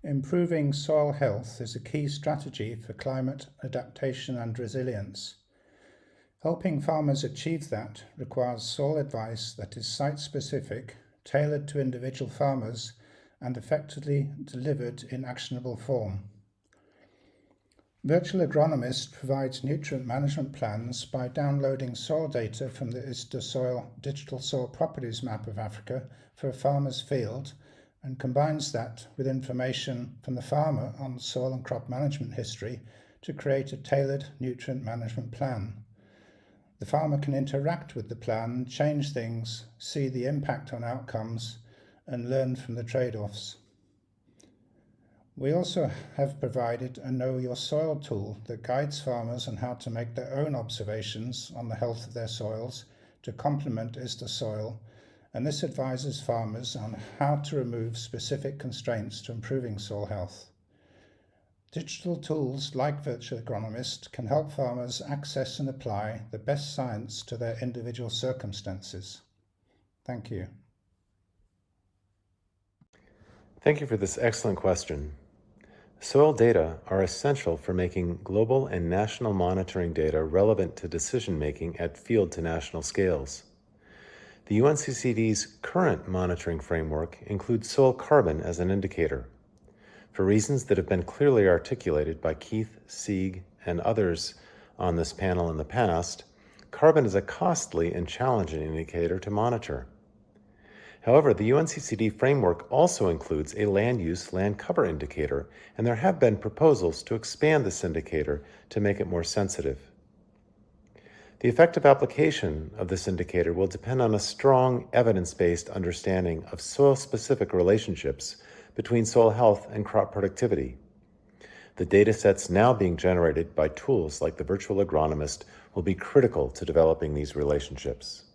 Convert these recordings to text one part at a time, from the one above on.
Improving soil health is a key strategy for climate adaptation and resilience. Helping farmers achieve that requires soil advice that is site-specific, tailored to individual farmers, and effectively delivered in actionable form. Virtual Agronomist provides nutrient management plans by downloading soil data from the ISDA Digital Soil Properties Map of Africa for a farmer's field and combines that with information from the farmer on soil and crop management history to create a tailored nutrient management plan. The farmer can interact with the plan, change things, see the impact on outcomes, and learn from the trade-offs. We also have provided a Know Your Soil tool that guides farmers on how to make their own observations on the health of their soils to complement ISDA soil, and this advises farmers on how to remove specific constraints to improving soil health. Digital tools like Virtual Agronomist can help farmers access and apply the best science to their individual circumstances. Thank you. Thank you for this excellent question. Soil data are essential for making global and national monitoring data relevant to decision-making at field to national scales. The UNCCD's current monitoring framework includes soil carbon as an indicator. For reasons that have been clearly articulated by Keith, Sieg, and others on this panel in the past, carbon is a costly and challenging indicator to monitor. However, the UNCCD framework also includes a land use, land cover indicator, and there have been proposals to expand this indicator to make it more sensitive. The effective application of this indicator will depend on a strong evidence-based understanding of soil-specific relationships between soil health and crop productivity. The data sets now being generated by tools like the Virtual Agronomist will be critical to developing these relationships.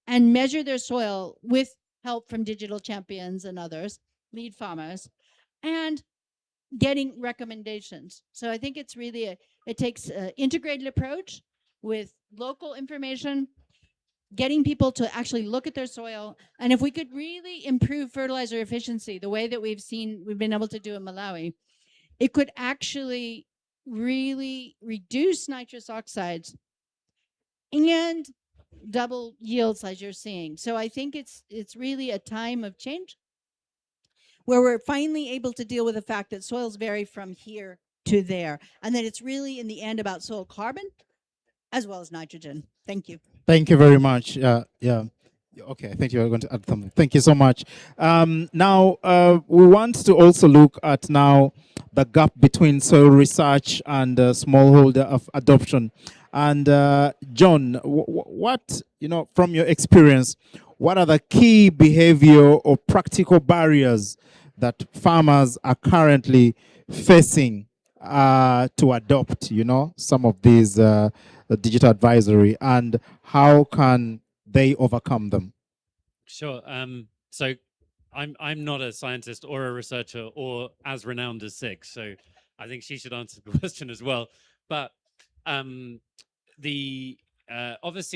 And measure their soil with help from digital champions and others, lead farmers, and getting recommendations. So I think it's really it takes an integrated approach with local information, getting people to actually look at their soil. And if we could really improve fertilizer efficiency the way that we've been able to do in Malawi, it could actually really reduce nitrous oxides and double yields as you're seeing. So I think it's really a time of change where we're finally able to deal with the fact that soils vary from here to there, and that it's really in the end about soil carbon as well as nitrogen. Thank you. Thank you very much. Yeah. Okay, I think you are going to add something. Thank you so much. Now, we want to also look at now the gap between soil research and smallholder of adoption. And John, what, from your experience, what are the key behavior or practical barriers that farmers are currently facing to adopt, some of these digital advisory, and how can they overcome them? Sure. So I'm not a scientist or a researcher or as renowned as Sig, so I think she should answer the question as well. But obviously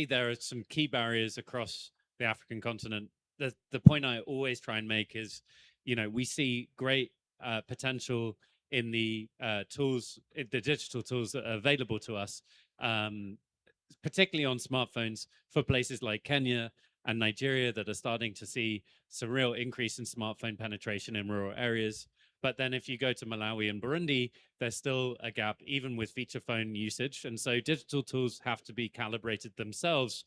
there are some key barriers across the African continent. The point I always try and make is, we see great potential in the tools, the digital tools that are available to us, particularly on smartphones for places like Kenya and Nigeria that are starting to see some real increase in smartphone penetration in rural areas. But then if you go to Malawi and Burundi, there's still a gap even with feature phone usage. And so digital tools have to be calibrated themselves.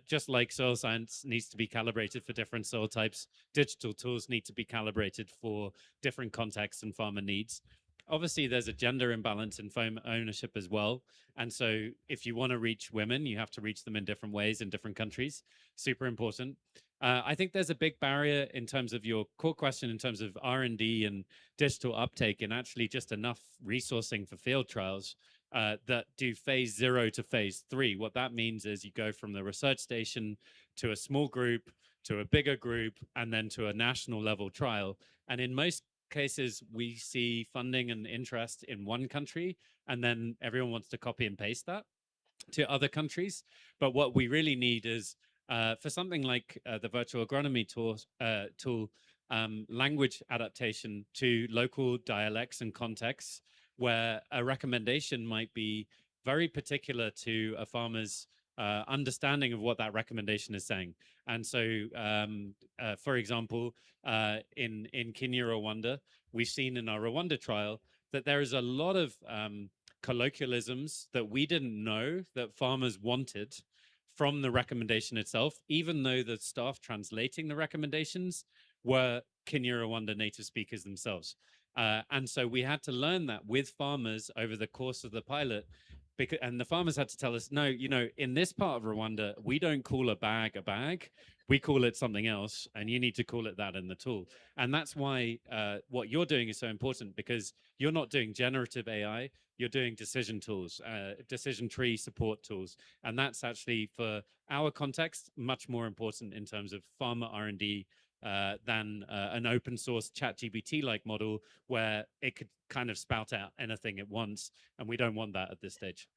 Just like soil science needs to be calibrated for different soil types, digital tools need to be calibrated for different contexts and farmer needs. Obviously, there's a gender imbalance in phone ownership as well. And so if you want to reach women, you have to reach them in different ways in different countries. Super important. I think there's a big barrier in terms of your core question in terms of R&D and digital uptake, and actually just enough resourcing for field trials that do phase 0 to phase 3. What that means is you go from the research station to a small group, to a bigger group, and then to a national level trial. And in most cases, we see funding and interest in one country, and then everyone wants to copy and paste that to other countries. But what we really need is for something like the virtual agronomy tool, language adaptation to local dialects and contexts, where a recommendation might be very particular to a farmer's understanding of what that recommendation is saying. And so, for example, in Kenya, Rwanda, we've seen in our Rwanda trial that there is a lot of colloquialisms that we didn't know that farmers wanted from the recommendation itself, even though the staff translating the recommendations were Kenya, Rwanda native speakers themselves. And so we had to learn that with farmers over the course of the pilot. And the farmers had to tell us, no, in this part of Rwanda, we don't call a bag, we call it something else, and you need to call it that in the tool. And that's why what you're doing is so important, because you're not doing generative AI, you're doing decision tools, decision tree support tools. And that's actually, for our context, much more important in terms of farmer R&D than an open source ChatGPT-like model where it could kind of spout out anything it wants. And we don't want that at this stage.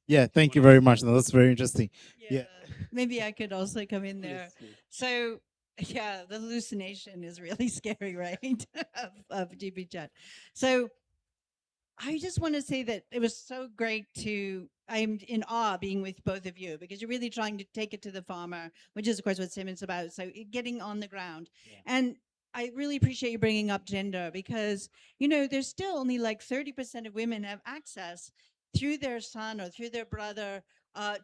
Yeah, thank you very much. That's very interesting. Yeah. Maybe I could also come in there. Please. So, yeah, the hallucination is really scary, right? of GP chat. So I just want to say that it was so great I'm in awe being with both of you, because you're really trying to take it to the farmer, which is of course what Simon's about. So getting on the ground. Yeah. And I really appreciate you bringing up gender, because, there's still only like 30% of women have access through their son or through their brother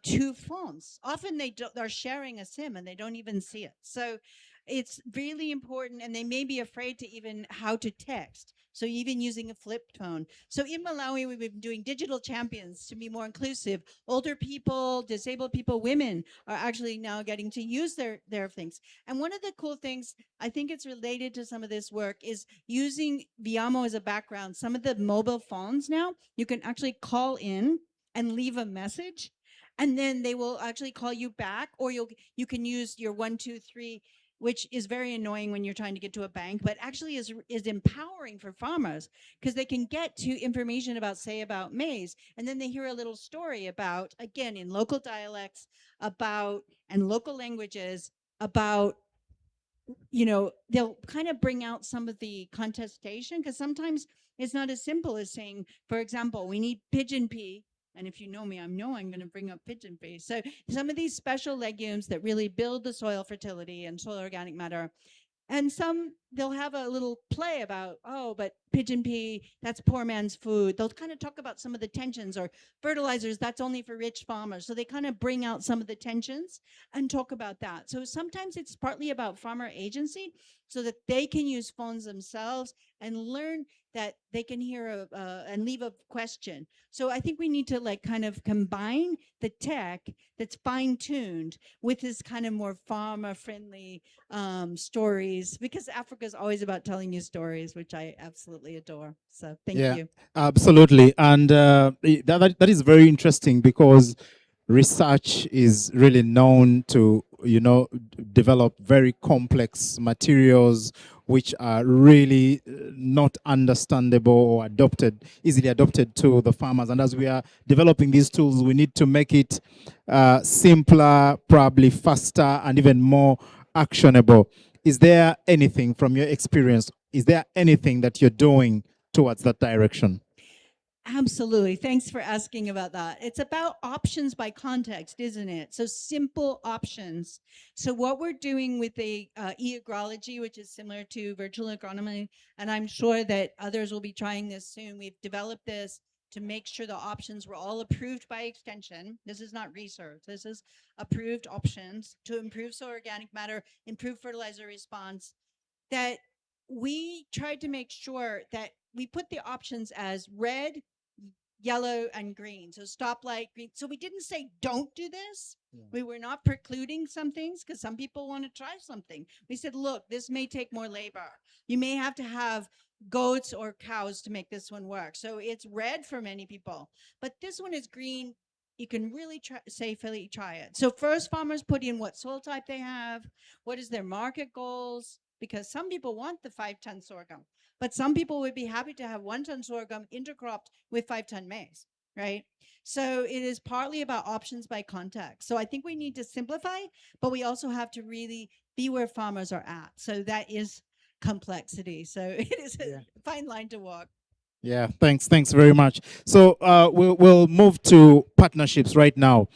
to phones. Often they're sharing a SIM and they don't even see it. So it's really important, and they may be afraid to even how to text. So even using a flip phone. So in Malawi, we've been doing digital champions to be more inclusive. Older people, disabled people, women are actually now getting to use their things. And one of the cool things, I think it's related to some of this work, is using Viamo as a background. Some of the mobile phones now, you can actually call in and leave a message, and then they will actually call you back, or you can use your 123, which is very annoying when you're trying to get to a bank, but actually is empowering for farmers, because they can get to information about maize, and then they hear a little story about, again, in local dialects, and local languages, about, they'll kind of bring out some of the contestation, because sometimes it's not as simple as saying, for example, we need pigeon pea. And if you know me, I'm going to bring up pigeon pea. So some of these special legumes that really build the soil fertility and soil organic matter. And some, they'll have a little play about, but pigeon pea, that's poor man's food. They'll kind of talk about some of the tensions, or fertilizers, that's only for rich farmers. So they kind of bring out some of the tensions and talk about that. So sometimes it's partly about farmer agency, so that they can use phones themselves and learn that they can hear and leave a question. So I think we need to kind of combine the tech that's fine-tuned with this kind of more farmer-friendly stories, because Africa is always about telling you stories, which I absolutely adore. So thank you. Absolutely. And that is very interesting, because research is really known to, develop very complex materials which are really not understandable or easily adopted to the farmers. And as we are developing these tools, we need to make it simpler, probably faster, and even more actionable. Is there anything from your experience, is there anything that you're doing towards that direction? Absolutely. Thanks for asking about that. It's about options by context, isn't it? So simple options. So what we're doing with the e-agrology, which is similar to virtual agronomy, and I'm sure that others will be trying this soon. We've developed this to make sure the options were all approved by extension. This is not research. This is approved options to improve soil organic matter, improve fertilizer response, that we tried to make sure that we put the options as red, yellow, and green. So stoplight, green. So we didn't say don't do this. Yeah. We were not precluding some things, because some people want to try something. We said, look, this may take more labor. You may have to have goats or cows to make this one work. So it's red for many people, but this one is green. You can really safely try it. So first, farmers put in what soil type they have, what is their market goals, because some people want the 5-ton sorghum, but some people would be happy to have 1-ton sorghum intercropped with 5-ton maize, right? So it is partly about options by context. So I think we need to simplify, but we also have to really be where farmers are at. So that is complexity. So it is a fine line to walk. Yeah, thanks very much. So we'll move to partnerships right now.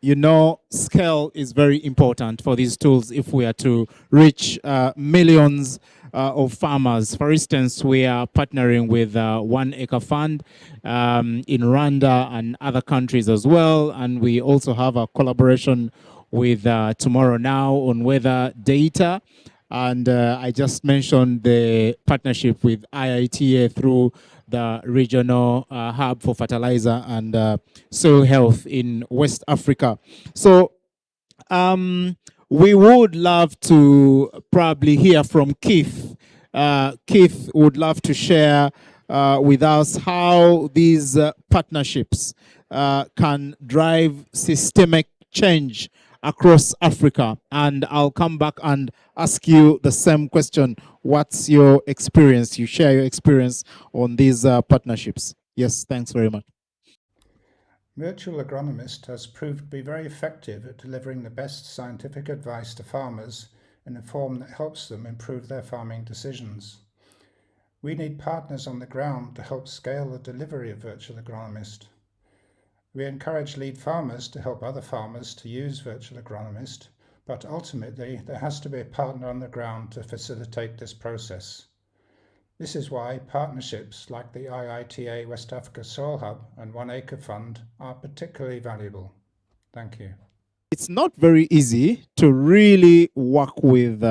You know, scale is very important for these tools if we are to reach millions of farmers. For instance, we are partnering with 1 Acre Fund in Rwanda and other countries as well, and we also have a collaboration with Tomorrow Now on weather data. And I just mentioned the partnership with IITA through the regional hub for fertilizer and soil health in West Africa. So we would love to probably hear from Keith. Keith would love to share with us how these partnerships can drive systemic change across Africa. And I'll come back and ask you the same question. What's your experience? You share your experience on these partnerships. Yes, thanks very much. Virtual Agronomist has proved to be very effective at delivering the best scientific advice to farmers in a form that helps them improve their farming decisions. We need partners on the ground to help scale the delivery of Virtual Agronomist. We encourage lead farmers to help other farmers to use Virtual Agronomist, but ultimately there has to be a partner on the ground to facilitate this process. This is why partnerships like the IITA West Africa Soil Hub and 1 Acre Fund are particularly valuable. Thank you. It's not very easy to really work with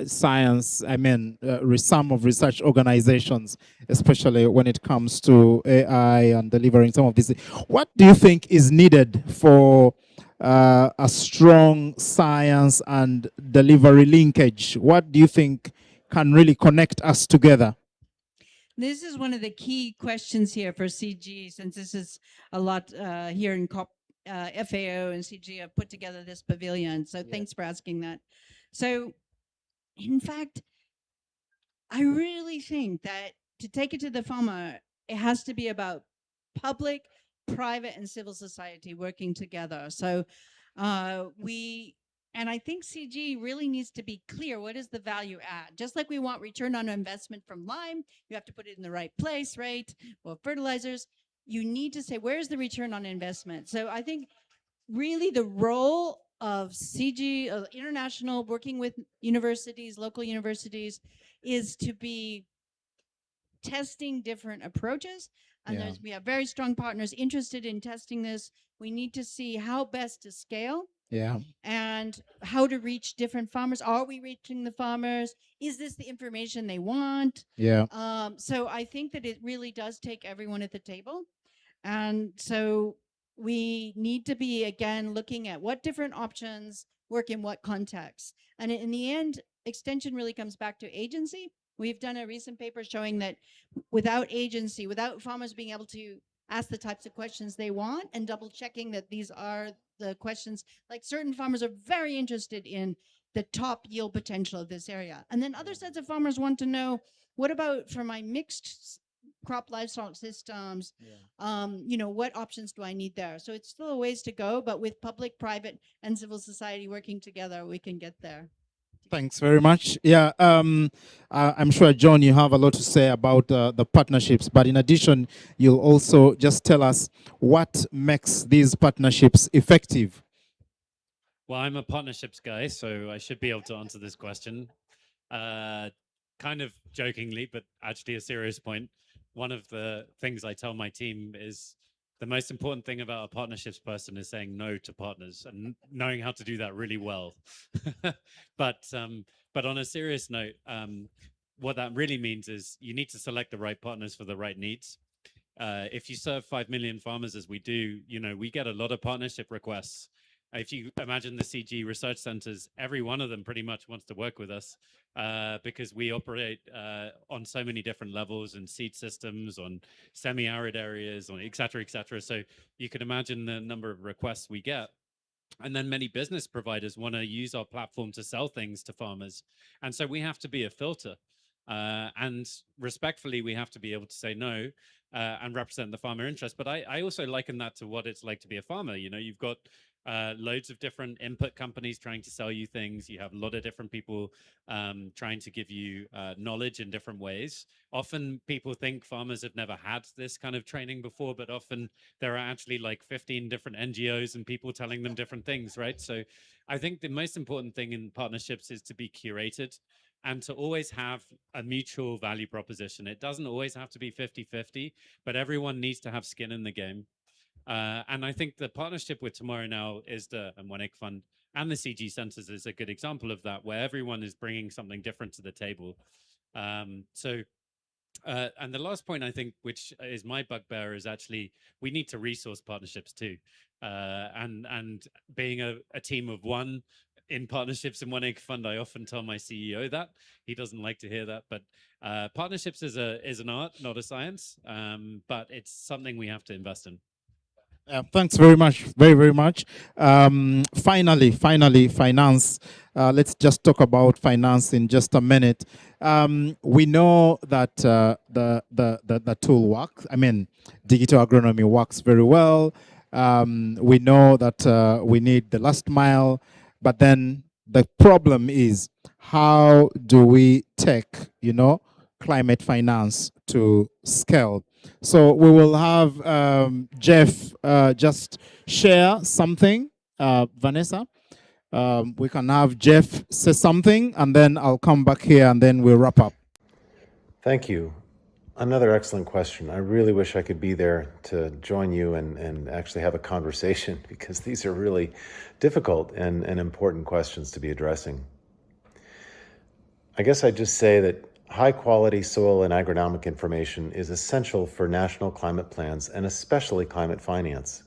science, some of research organizations, especially when it comes to AI and delivering some of these. What do you think is needed for a strong science and delivery linkage? What do you think can really connect us together? This is one of the key questions here for CG, since this is a lot here in COP. FAO and CG have put together this pavilion. So thanks for asking that. So in fact, I really think that to take it to the farmer, it has to be about public, private, and civil society working together. So and I think CG really needs to be clear. What is the value add? Just like we want return on investment from lime, you have to put it in the right place, right? Well, fertilizers, you need to say, where's the return on investment? So I think really the role of CG, international, working with universities, local universities, is to be testing different approaches. And we have very strong partners interested in testing this. We need to see how best to scale. Yeah. And how to reach different farmers. Are we reaching the farmers? Is this the information they want? Yeah. So I think that it really does take everyone at the table. And so we need to be, again, looking at what different options work in what context. And in the end, extension really comes back to agency. We've done a recent paper showing that without agency, without farmers being able to ask the types of questions they want and double checking that these are the questions, like certain farmers are very interested in the top yield potential of this area. And then other sets of farmers want to know, what about for my mixed crop livestock systems? What options do I need there? So it's still a ways to go, but with public, private, and civil society working together, we can get there. Thanks very much. Yeah, I'm sure, John, you have a lot to say about the partnerships, but in addition, you'll also just tell us what makes these partnerships effective. Well, I'm a partnerships guy, so I should be able to answer this question. Kind of jokingly, but actually a serious point. One of the things I tell my team is the most important thing about a partnerships person is saying no to partners and knowing how to do that really well. But on a serious note, what that really means is you need to select the right partners for the right needs. If you serve 5 million farmers as we do, we get a lot of partnership requests. If you imagine the CG research centers, every one of them pretty much wants to work with us because we operate on so many different levels and seed systems, on semi-arid areas, on et cetera, et cetera. So you can imagine the number of requests we get. And then many business providers want to use our platform to sell things to farmers. And so we have to be a filter. And respectfully, we have to be able to say no and represent the farmer interest. But I also liken that to what it's like to be a farmer. You've got loads of different input companies trying to sell you things. You have a lot of different people trying to give you knowledge in different ways. Often people think farmers have never had this kind of training before, but often there are actually like 15 different NGOs and people telling them different things, right? So I think the most important thing in partnerships is to be curated and to always have a mutual value proposition. It doesn't always have to be 50-50, but everyone needs to have skin in the game. And I think the partnership with Tomorrow Now, ISDA and One Egg Fund and the CG Centers is a good example of that, where everyone is bringing something different to the table. And the last point, I think, which is my bugbear, is actually we need to resource partnerships too. And being a team of one in partnerships in One Egg Fund, I often tell my CEO that. He doesn't like to hear that, but partnerships is an art, not a science, but it's something we have to invest in. Thanks very much, very much. Finally, finance. Let's just talk about finance in just a minute. We know that the tool works. I mean, digital agronomy works very well. We know that we need the last mile, but then the problem is, how do we take, climate finance to scale? So we will have Jeff just share something. Vanessa, we can have Jeff say something, and then I'll come back here, and then we'll wrap up. Thank you. Another excellent question. I really wish I could be there to join you and actually have a conversation, because these are really difficult and important questions to be addressing. I guess I'd just say that high-quality soil and agronomic information is essential for national climate plans and especially climate finance.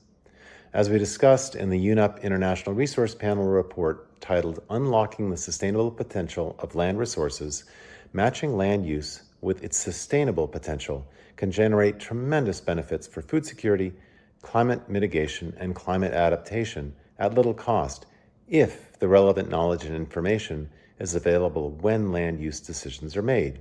As we discussed in the UNEP International Resource Panel report titled Unlocking the Sustainable Potential of Land Resources, matching land use with its sustainable potential can generate tremendous benefits for food security, climate mitigation, and climate adaptation at little cost if the relevant knowledge and information is available when land use decisions are made.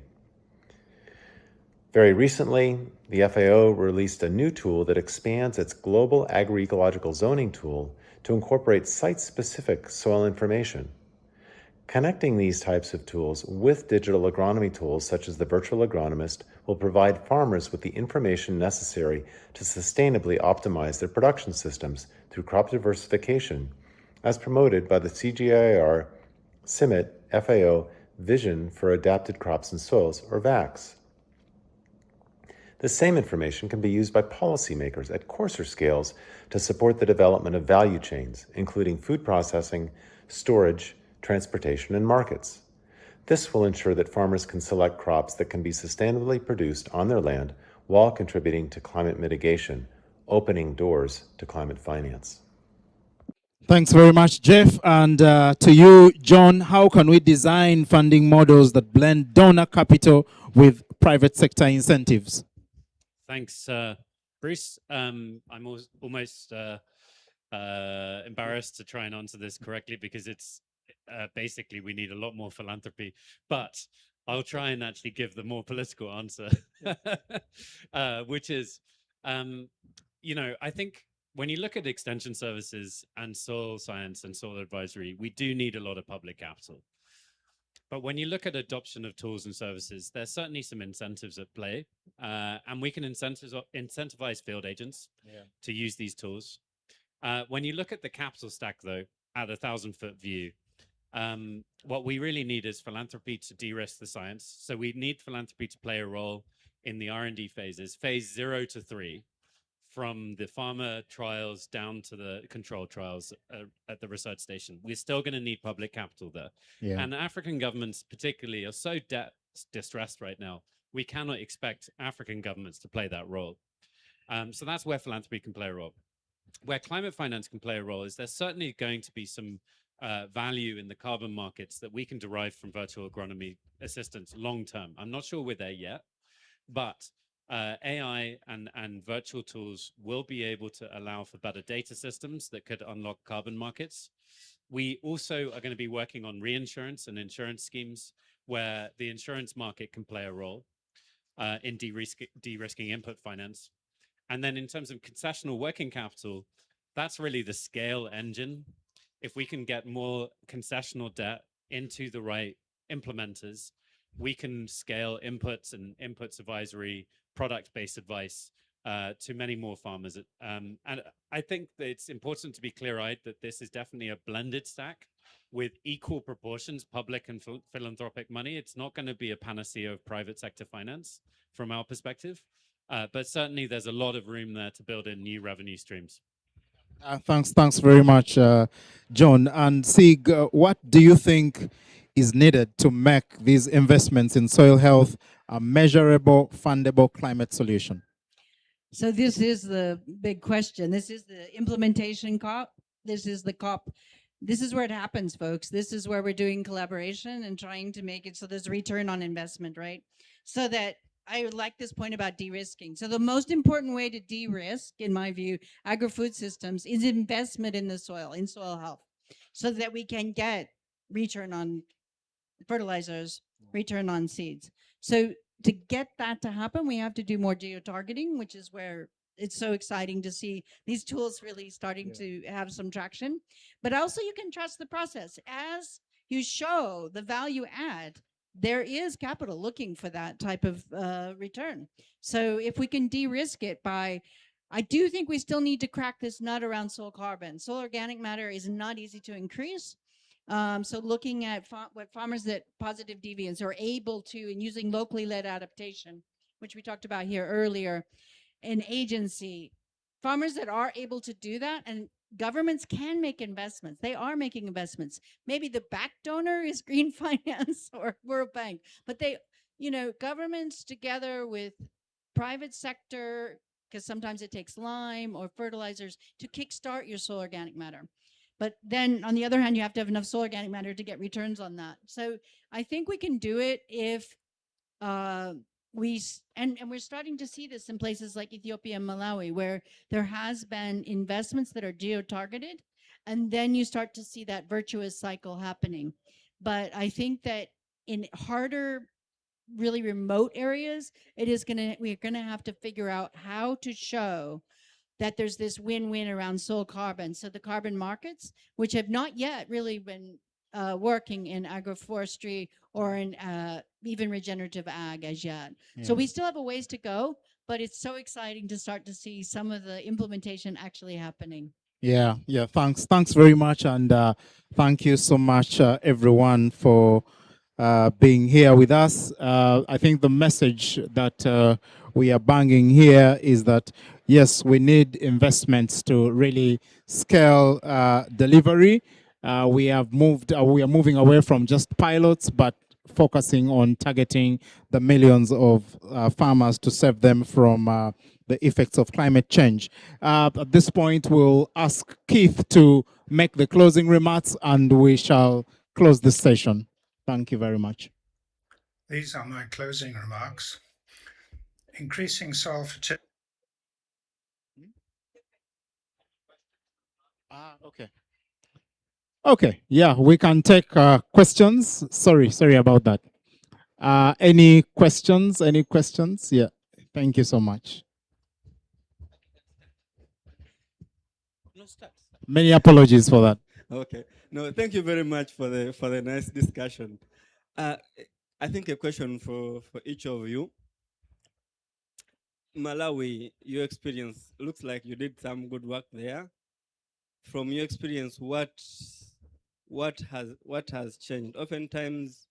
Very recently, the FAO released a new tool that expands its global agroecological zoning tool to incorporate site-specific soil information. Connecting these types of tools with digital agronomy tools such as the Virtual Agronomist will provide farmers with the information necessary to sustainably optimize their production systems through crop diversification, as promoted by the CGIAR CIMMYT FAO Vision for Adapted Crops and Soils, or VACS. The same information can be used by policymakers at coarser scales to support the development of value chains, including food processing, storage, transportation, and markets. This will ensure that farmers can select crops that can be sustainably produced on their land while contributing to climate mitigation, opening doors to climate finance. Thanks very much, Jeff. And to you, John, how can we design funding models that blend donor capital with private sector incentives? Thanks, Bruce. I'm almost embarrassed to try and answer this correctly, because it's basically we need a lot more philanthropy, but I'll try and actually give the more political answer, which is, I think when you look at extension services and soil science and soil advisory, we do need a lot of public capital. But when you look at adoption of tools and services, there's certainly some incentives at play, and we can incentivize field agents to use these tools. When you look at the capital stack, though, at 1,000-foot view, what we really need is philanthropy to de-risk the science. So we need philanthropy to play a role in the R&D phases, phase 0 to 3, from the farmer trials down to the control trials at the research station. We're still going to need public capital there. Yeah. And African governments particularly are so distressed right now, we cannot expect African governments to play that role. So that's where philanthropy can play a role. Where climate finance can play a role is there's certainly going to be some value in the carbon markets that we can derive from virtual agronomy assistance long term. I'm not sure we're there yet, but AI and virtual tools will be able to allow for better data systems that could unlock carbon markets. We also are going to be working on reinsurance and insurance schemes where the insurance market can play a role in de-risking input finance. And then in terms of concessional working capital, that's really the scale engine. If we can get more concessional debt into the right implementers, we can scale inputs and inputs advisory, product-based advice to many more farmers. And I think that it's important to be clear-eyed that this is definitely a blended stack with equal proportions, public and philanthropic money. It's not going to be a panacea of private sector finance from our perspective, but certainly there's a lot of room there to build in new revenue streams. Thanks very much, John. And Sig, what do you think is needed to make these investments in soil health a measurable, fundable climate solution? So this is the big question. This is the implementation COP. This is the COP. This is where it happens, folks. This is where we're doing collaboration and trying to make it so there's a return on investment, right? So that I like this point about de-risking. So the most important way to de-risk, in my view, agri-food systems is investment in the soil, in soil health, so that we can get return on fertilizers, return on seeds. So to get that to happen, we have to do more geo-targeting, which is where it's so exciting to see these tools really starting to have some traction. But also you can trust the process. As you show the value add, there is capital looking for that type of return. So if we can de-risk it by, I do think we still need to crack this nut around soil carbon. Soil organic matter is not easy to increase. So looking at what farmers that positive deviance are able to, and using locally led adaptation, which we talked about here earlier, an agency, farmers that are able to do that, and governments can make investments. They are making investments. Maybe the back donor is Green Finance or World Bank, but they, governments together with private sector, because sometimes it takes lime or fertilizers to kickstart your soil organic matter. But then on the other hand, you have to have enough soil organic matter to get returns on that. So I think we can do it if we're starting to see this in places like Ethiopia and Malawi, where there has been investments that are geo-targeted, and then you start to see that virtuous cycle happening. But I think that in harder, really remote areas, we're gonna have to figure out how to show that there's this win-win around soil carbon. So the carbon markets, which have not yet really been working in agroforestry or in even regenerative ag as yet. Yeah. So we still have a ways to go, but it's so exciting to start to see some of the implementation actually happening. Yeah. Thanks very much, and thank you so much, everyone, for being here with us. I think the message that we are banging here is that yes, we need investments to really scale delivery. We are moving away from just pilots, but focusing on targeting the millions of farmers to save them from the effects of climate change. At this point, we'll ask Keith to make the closing remarks, and we shall close this session. Thank you very much. These are my closing remarks. Increasing soil fertility. Okay, yeah, we can take questions. Sorry about that. Any questions? Yeah, thank you so much. Many apologies for that. Okay. No, thank you very much for the nice discussion. I think a question for each of you. Malawi, your experience looks like you did some good work there. From your experience, what has changed? Oftentimes,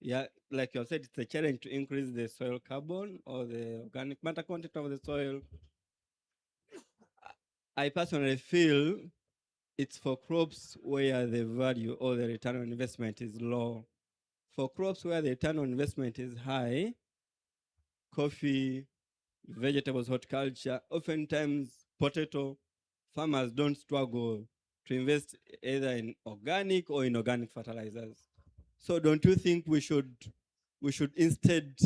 yeah, like you said, it's a challenge to increase the soil carbon or the organic matter content of the soil. I personally feel it's for crops where the value or the return on investment is low. For crops where the return on investment is high, coffee, vegetables, horticulture, oftentimes potato, farmers don't struggle to invest either in organic or inorganic fertilizers. So don't you think we should instead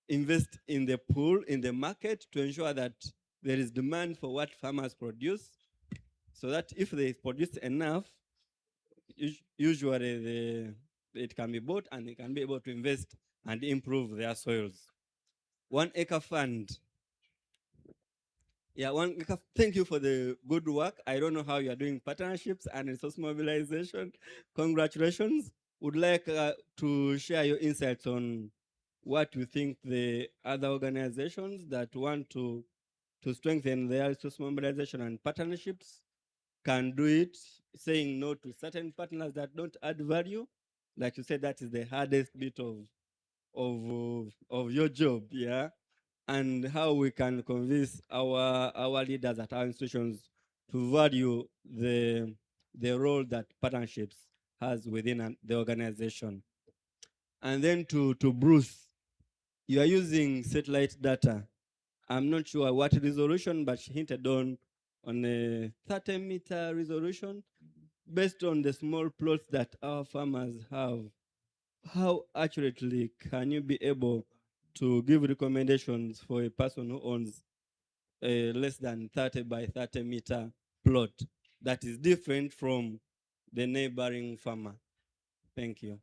invest in the pool, in the market, to ensure that there is demand for what farmers produce, so that if they produce enough, usually it can be bought and they can be able to invest and improve their soils. 1 acre fund Yeah, thank you for the good work. I don't know how you are doing partnerships and resource mobilization. Congratulations. Would like to share your insights on what you think the other organizations that want to strengthen their resource mobilization and partnerships can do it, saying no to certain partners that don't add value. Like you said, that is the hardest bit of your job, yeah, and how we can convince our leaders at our institutions to value the role that partnerships has within the organization. And then to Bruce, you are using satellite data. I'm not sure what resolution, but she hinted on a 30-meter resolution based on the small plots that our farmers have. How accurately can you be able to give recommendations for a person who owns a less than 30 by 30 meter plot that is different from the neighboring farmer? Thank you.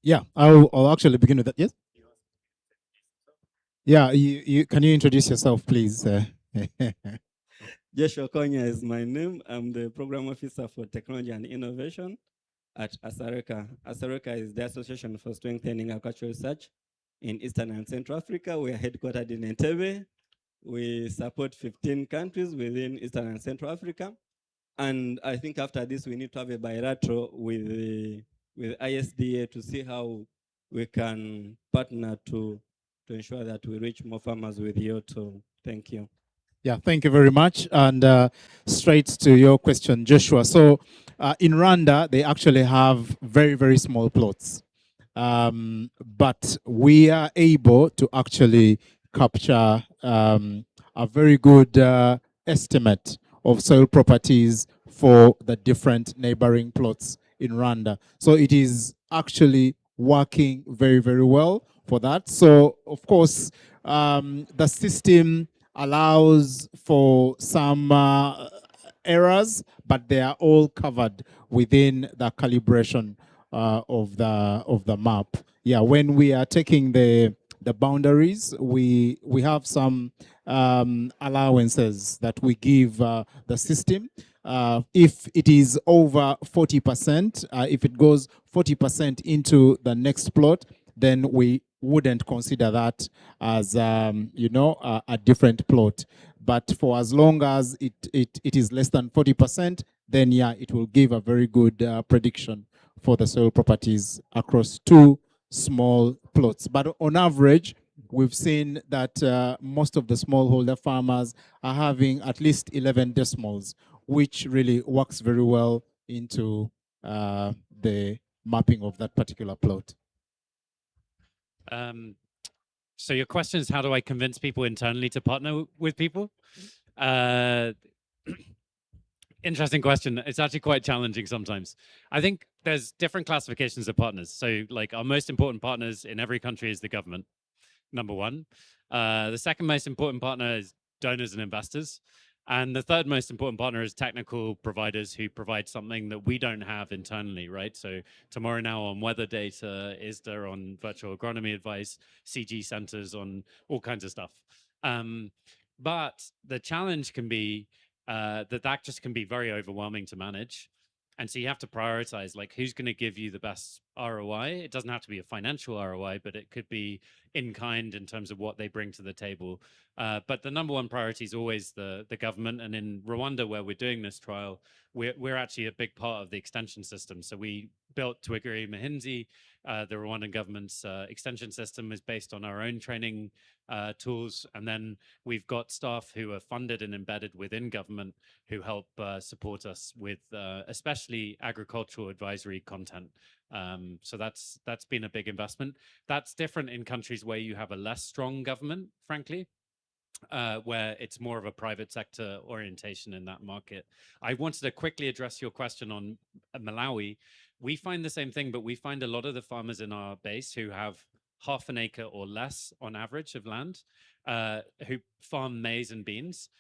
Yeah, I'll actually begin with that. Yes. Yeah, you can you introduce yourself, please? Joshua Konya is my name. I'm the program officer for technology and innovation at ASARECA. ASARECA is the Association for Strengthening Agricultural Research in Eastern and Central Africa. We are headquartered in Entebbe. We support 15 countries within Eastern and Central Africa. And I think after this, we need to have a bilateral with ISDA to see how we can partner to ensure that we reach more farmers with your tool. Thank you. Yeah, thank you very much. And straight to your question, Joshua. So in Rwanda, they actually have very, very small plots. But we are able to actually capture a very good estimate of soil properties for the different neighboring plots in Rwanda. So it is actually working very, very well for that. So, of course, the system allows for some errors, but they are all covered within the calibration of the map. Yeah, when we are taking the boundaries, we have some allowances that we give the system. If it is over 40%, if it goes 40% into the next plot, then we wouldn't consider that as a different plot. But for as long as it is less than 40%, then yeah, it will give a very good prediction for the soil properties across two small plots. But on average, we've seen that most of the smallholder farmers are having at least 11 decimals, which really works very well into the mapping of that particular plot. So your question is, how do I convince people internally to partner with people? Interesting question. It's actually quite challenging sometimes. I think there's different classifications of partners. So like our most important partners in every country is the government, number one. The second most important partner is donors and investors. And the third most important partner is technical providers who provide something that we don't have internally, right? So Tomorrow Now on weather data, ISDA on virtual agronomy advice, CG centers on all kinds of stuff. But the challenge can be that just can be very overwhelming to manage. And so you have to prioritize, like, who's going to give you the best ROI. It doesn't have to be a financial ROI, but it could be in kind in terms of what they bring to the table. But the number one priority is always the government. And in Rwanda, where we're doing this trial, we're actually a big part of the extension system. So we built Twigiri Mahinzi. The Rwandan government's extension system is based on our own training tools. And then we've got staff who are funded and embedded within government who help support us with especially agricultural advisory content. So that's been a big investment. That's different in countries where you have a less strong government, frankly. Where it's more of a private sector orientation in that market. I wanted to quickly address your question on Malawi. We find the same thing, but we find a lot of the farmers in our base who have half an acre or less on average of land, who farm maize and beans,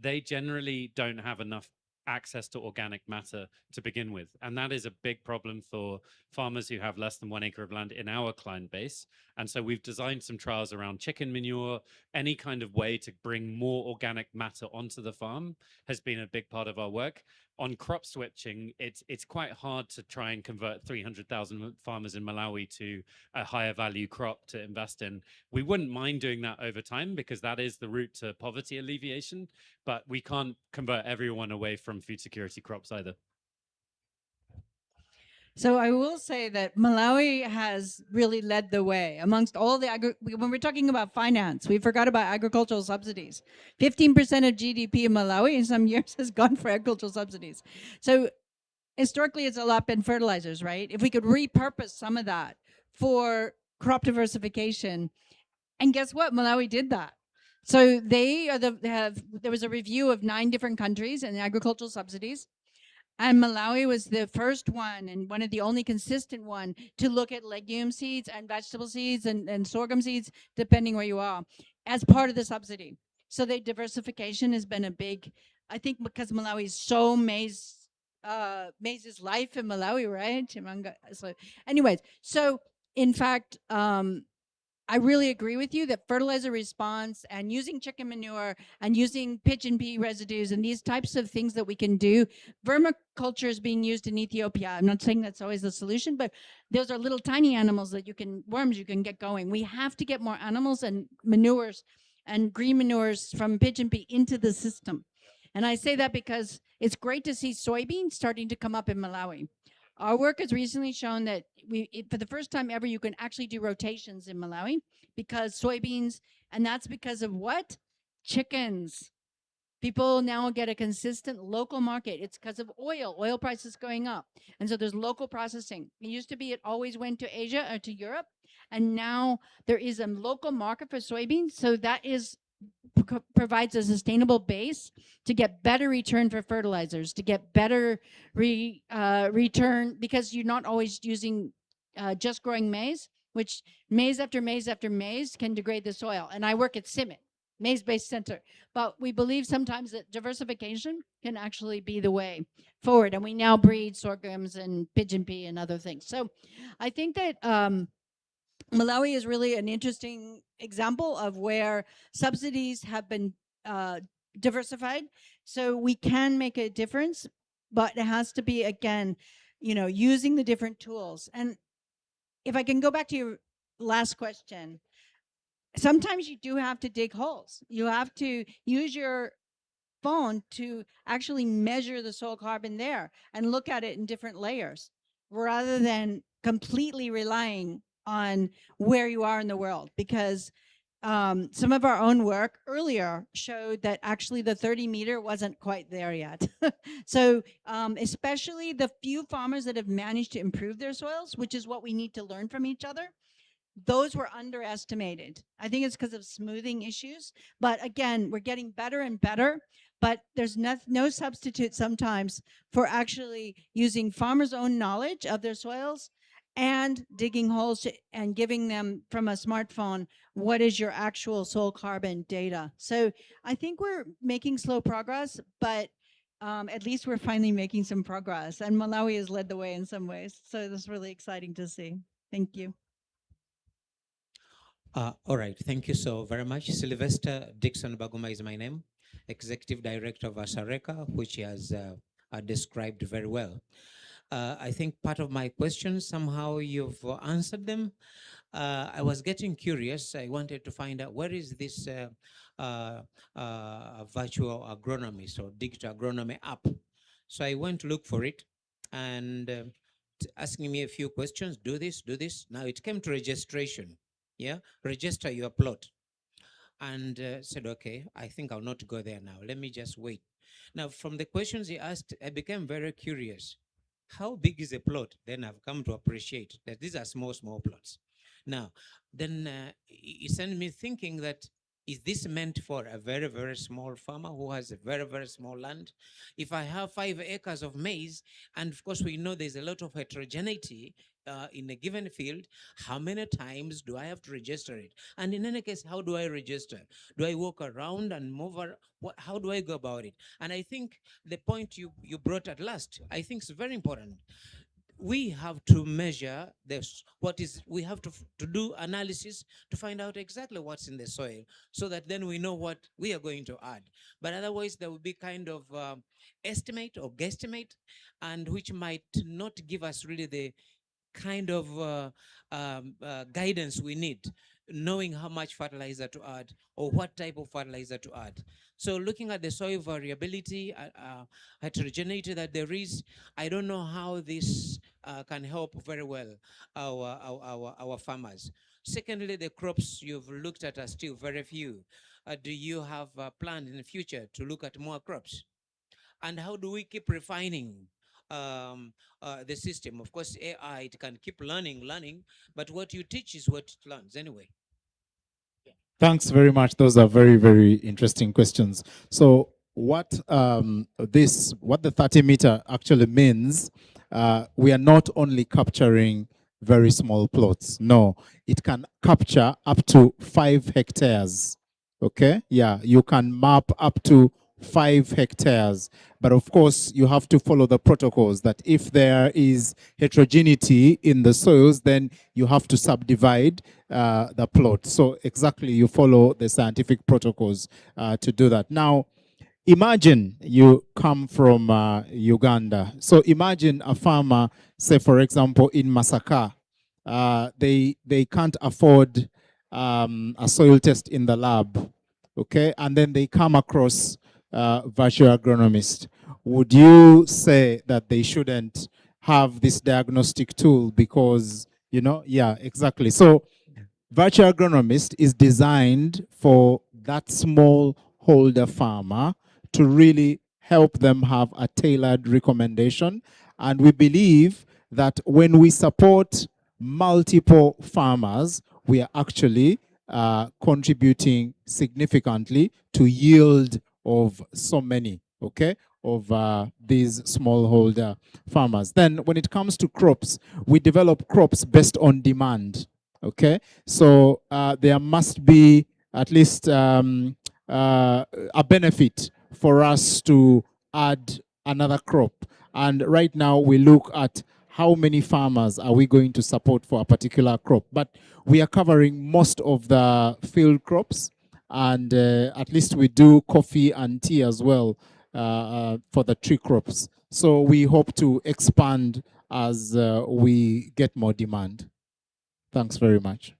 they generally don't have enough access to organic matter to begin with. And that is a big problem for farmers who have less than 1 acre of land in our client base. And so we've designed some trials around chicken manure. Any kind of way to bring more organic matter onto the farm has been a big part of our work. On crop switching, it's quite hard to try and convert 300,000 farmers in Malawi to a higher value crop to invest in. We wouldn't mind doing that over time because that is the route to poverty alleviation, but we can't convert everyone away from food security crops either. So I will say that Malawi has really led the way amongst all the when we're talking about finance, we forgot about agricultural subsidies. 15% of GDP in Malawi in some years has gone for agricultural subsidies. So historically, it's a lot been fertilizers, right? If we could repurpose some of that for crop diversification, and guess what? Malawi did that. So there was a review of 9 different countries and agricultural subsidies. And Malawi was the first one and one of the only consistent one to look at legume seeds and vegetable seeds and sorghum seeds, depending where you are, as part of the subsidy. So the diversification has been a big, I think because Malawi is so maize is life in Malawi, right? So anyways, so in fact, I really agree with you that fertilizer response and using chicken manure and using pigeon pea residues and these types of things that we can do. Vermiculture is being used in Ethiopia. I'm not saying that's always the solution, but those are little tiny animals that worms you can get going. We have to get more animals and manures and green manures from pigeon pea into the system. And I say that because it's great to see soybeans starting to come up in Malawi. Our work has recently shown that for the first time ever, you can actually do rotations in Malawi because soybeans, and that's because of what? Chickens. People now get a consistent local market. It's because of oil prices going up. And so there's local processing. It used to be it always went to Asia or to Europe. And now there is a local market for soybeans. So that provides a sustainable base to get better return for fertilizers, to get better return because you're not always using just growing maize, which maize after maize after maize can degrade the soil. And I work at CIMMIT, maize-based center. But we believe sometimes that diversification can actually be the way forward. And we now breed sorghums and pigeon pea and other things. So I think that Malawi is really an interesting example of where subsidies have been diversified. So we can make a difference, but it has to be, again, using the different tools. And if I can go back to your last question, sometimes you do have to dig holes. You have to use your phone to actually measure the soil carbon there and look at it in different layers rather than completely relying on where you are in the world, because some of our own work earlier showed that actually the 30-meter wasn't quite there yet. So especially the few farmers that have managed to improve their soils, which is what we need to learn from each other, those were underestimated. I think it's because of smoothing issues. But again, we're getting better and better. But there's no substitute sometimes for actually using farmers' own knowledge of their soils and digging holes and giving them from a smartphone what is your actual soil carbon data. So I think we're making slow progress, but at least we're finally making some progress. And Malawi has led the way in some ways. So that's really exciting to see. Thank you. All right, thank you so very much. Sylvester Dixon Baguma is my name, Executive Director of Asareka, which he has described very well. I think part of my questions, somehow you've answered them. I was getting curious. I wanted to find out where is this virtual agronomist or digital agronomy app. So I went to look for it and asking me a few questions, do this. Now it came to registration. Yeah, register your plot. And said, okay, I think I'll not go there now. Let me just wait. Now, from the questions he asked, I became very curious. How big is a plot? Then I've come to appreciate that these are small plots. Now, then it sent me thinking that, is this meant for a very, very small farmer who has a very, very small land? If I have 5 acres of maize, and of course we know there's a lot of heterogeneity in a given field, how many times do I have to register it? And in any case, how do I register? Do I walk around and move how do I go about it? And I think the point you brought at last, I think is very important. We have to measure this. We have to do analysis to find out exactly what's in the soil, so that then we know what we are going to add. But otherwise, there will be kind of estimate or guesstimate, and which might not give us really the kind of guidance we need, knowing how much fertilizer to add or what type of fertilizer to add. So looking at the soil variability, heterogeneity that there is, I don't know how this can help very well our farmers. Secondly, the crops you've looked at are still very few. Do you have a plan in the future to look at more crops? And how do we keep refining the system? Of course, AI, it can keep learning, but what you teach is what it learns anyway. Thanks very much. Those are very, very interesting questions. So what what the 30-meter actually means, we are not only capturing very small plots. No, it can capture up to 5 hectares. Okay, yeah, you can map up to 5 hectares. But of course, you have to follow the protocols that if there is heterogeneity in the soils, then you have to subdivide the plot. So exactly, you follow the scientific protocols to do that. Now, imagine you come from Uganda. So imagine a farmer, say for example, in Masaka. They can't afford a soil test in the lab, okay? And then they come across virtual agronomist. Would you say that they shouldn't have this diagnostic tool because, yeah, exactly. So Virtual Agronomist is designed for that small holder farmer to really help them have a tailored recommendation. And we believe that when we support multiple farmers, we are actually contributing significantly to yield of so many, okay, of these smallholder farmers. Then when it comes to crops, we develop crops based on demand. Okay, so there must be at least a benefit for us to add another crop. And right now we look at how many farmers are we going to support for a particular crop. But we are covering most of the field crops, and at least we do coffee and tea as well for the tree crops. So we hope to expand as we get more demand. Thanks very much.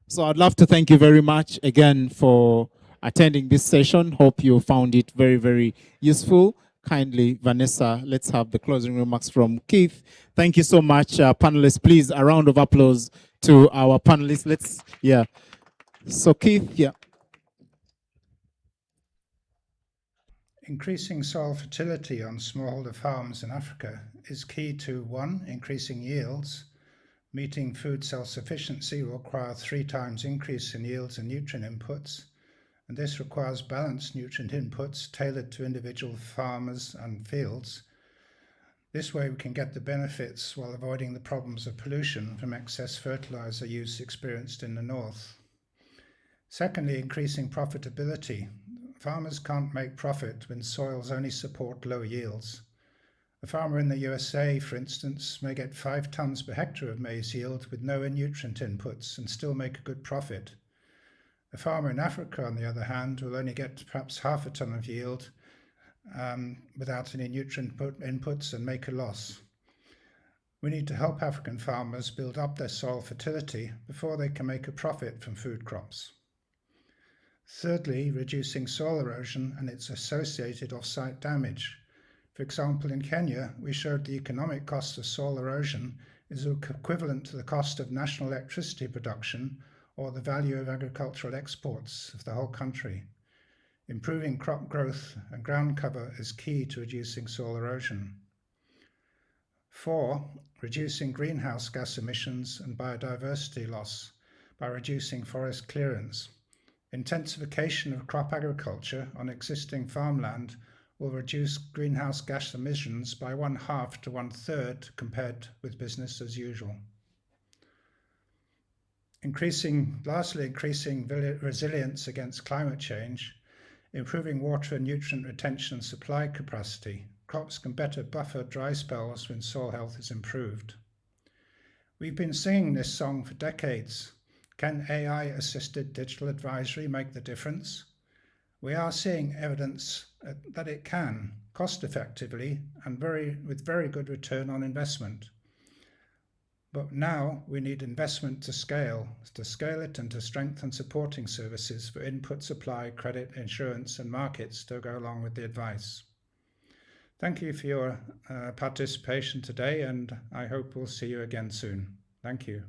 So I'd love to thank you very much again for attending this session. Hope you found it very, very useful. Kindly, Vanessa, let's have the closing remarks from Keith. Thank you so much, panelists. Please, a round of applause to our panelists. So Keith, yeah. Increasing soil fertility on smallholder farms in Africa is key to 1. Increasing yields. Meeting food self-sufficiency will require 3 times increase in yields and nutrient inputs, and this requires balanced nutrient inputs tailored to individual farmers and fields. This way we can get the benefits while avoiding the problems of pollution from excess fertilizer use experienced in the north. Secondly, increasing profitability. Farmers can't make profit when soils only support low yields. A farmer in the USA, for instance, may get 5 tons per hectare of maize yield with no nutrient inputs and still make a good profit. A farmer in Africa, on the other hand, will only get perhaps half a ton of yield without any nutrient inputs and make a loss. We need to help African farmers build up their soil fertility before they can make a profit from food crops. Thirdly, reducing soil erosion and its associated off-site damage. For example, in Kenya, we showed the economic cost of soil erosion is equivalent to the cost of national electricity production or the value of agricultural exports of the whole country. Improving crop growth and ground cover is key to reducing soil erosion. 4. Reducing greenhouse gas emissions and biodiversity loss by reducing forest clearance. Intensification of crop agriculture on existing farmland will reduce greenhouse gas emissions by 1/2 to 1/3 compared with business as usual. Lastly, increasing resilience against climate change, improving water and nutrient retention and supply capacity. Crops can better buffer dry spells when soil health is improved. We've been singing this song for decades. Can AI-assisted digital advisory make the difference? We are seeing evidence that it can, cost-effectively and with very good return on investment. But now we need investment to scale it and to strengthen supporting services for input, supply, credit, insurance and markets to go along with the advice. Thank you for your participation today, and I hope we'll see you again soon. Thank you.